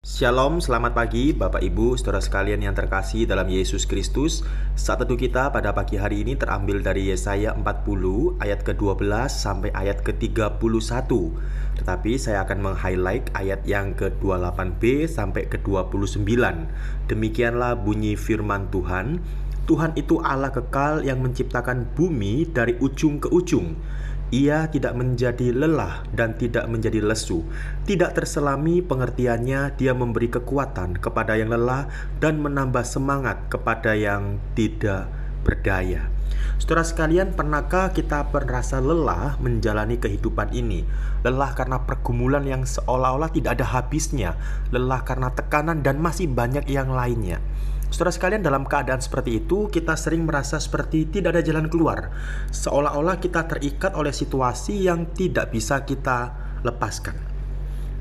Shalom, selamat pagi Bapak Ibu, saudara sekalian yang terkasih dalam Yesus Kristus. Saat teduh kita pada pagi hari ini terambil dari Yesaya 40 ayat ke-12 sampai ayat ke-31. Tetapi saya akan meng-highlight ayat yang ke-28b sampai ke-29. Demikianlah bunyi firman Tuhan. Tuhan itu Allah kekal yang menciptakan bumi dari ujung ke ujung. Ia tidak menjadi lelah dan tidak menjadi lesu. Tidak terselami pengertiannya, dia memberi kekuatan kepada yang lelah dan menambah semangat kepada yang tidak berdaya. Saudara sekalian, pernahkah kita merasa lelah menjalani kehidupan ini? Lelah karena pergumulan yang seolah-olah tidak ada habisnya, lelah karena tekanan dan masih banyak yang lainnya. Saudara sekalian, dalam keadaan seperti itu, kita sering merasa seperti tidak ada jalan keluar. Seolah-olah kita terikat oleh situasi yang tidak bisa kita lepaskan.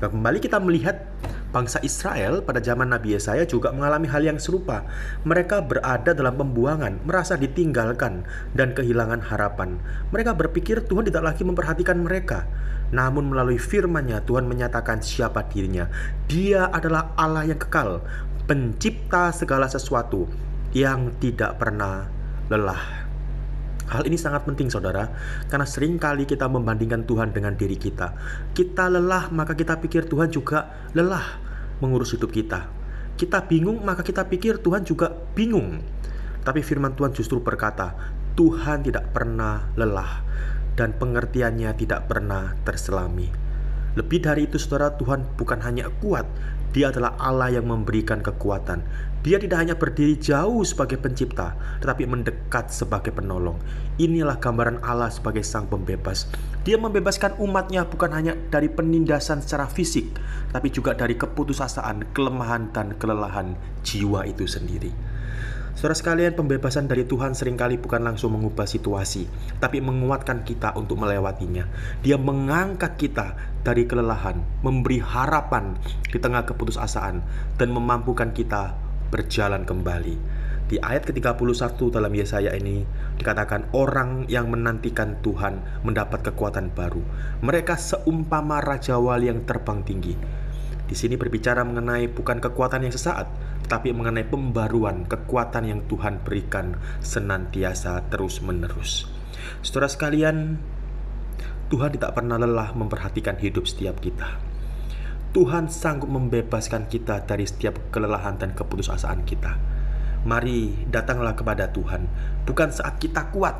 Nah, kembali kita melihat bangsa Israel pada zaman Nabi Yesaya juga mengalami hal yang serupa. Mereka berada dalam pembuangan, merasa ditinggalkan dan kehilangan harapan. Mereka berpikir Tuhan tidak lagi memperhatikan mereka. Namun melalui firman-Nya, Tuhan menyatakan siapa dirinya. Dia adalah Allah yang kekal, pencipta segala sesuatu yang tidak pernah lelah. Hal ini sangat penting saudara, karena sering kali kita membandingkan Tuhan dengan diri kita. Kita lelah, maka kita pikir Tuhan juga lelah mengurus hidup kita. Kita bingung, maka kita pikir Tuhan juga bingung. Tapi firman Tuhan justru berkata, Tuhan tidak pernah lelah dan pengertiannya tidak pernah terselami. Lebih dari itu saudara, Tuhan bukan hanya kuat, Dia adalah Allah yang memberikan kekuatan. Dia tidak hanya berdiri jauh sebagai pencipta, tetapi mendekat sebagai penolong. Inilah gambaran Allah sebagai sang pembebas. Dia membebaskan umatnya bukan hanya dari penindasan secara fisik, tapi juga dari keputusasaan, kelemahan, dan kelelahan jiwa itu sendiri. Saudara sekalian, pembebasan dari Tuhan seringkali bukan langsung mengubah situasi, tapi menguatkan kita untuk melewatinya. Dia mengangkat kita dari kelelahan, memberi harapan di tengah keputusasaan, dan memampukan kita berjalan kembali. Di ayat ke-31 dalam Yesaya ini dikatakan orang yang menantikan Tuhan mendapat kekuatan baru. Mereka seumpama Raja Wali yang terbang tinggi. Di sini berbicara mengenai bukan kekuatan yang sesaat, tetapi mengenai pembaruan kekuatan yang Tuhan berikan senantiasa terus-menerus. Saudara sekalian, Tuhan tidak pernah lelah memperhatikan hidup setiap kita. Tuhan sanggup membebaskan kita dari setiap kelelahan dan keputusasaan kita. Mari datanglah kepada Tuhan, bukan saat kita kuat,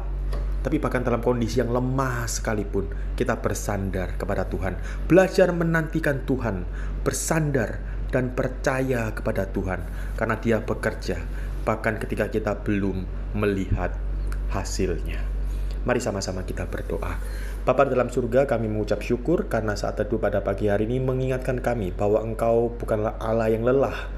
tapi bahkan dalam kondisi yang lemah sekalipun, kita bersandar kepada Tuhan. Belajar menantikan Tuhan, bersandar dan percaya kepada Tuhan, karena Dia bekerja, bahkan ketika kita belum melihat hasilnya. Mari sama-sama kita berdoa. Bapa dalam surga, kami mengucap syukur karena saat teduh pada pagi hari ini mengingatkan kami bahwa Engkau bukanlah Allah yang lelah,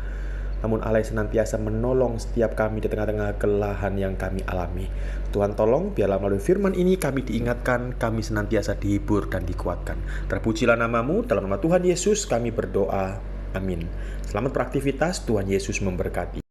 namun Allah yang senantiasa menolong setiap kami di tengah-tengah kelelahan yang kami alami. Tuhan tolong, biarlah melalui firman ini kami diingatkan, kami senantiasa dihibur dan dikuatkan. Terpujilah nama-Mu, dalam nama Tuhan Yesus kami berdoa. Amin. Selamat beraktivitas, Tuhan Yesus memberkati.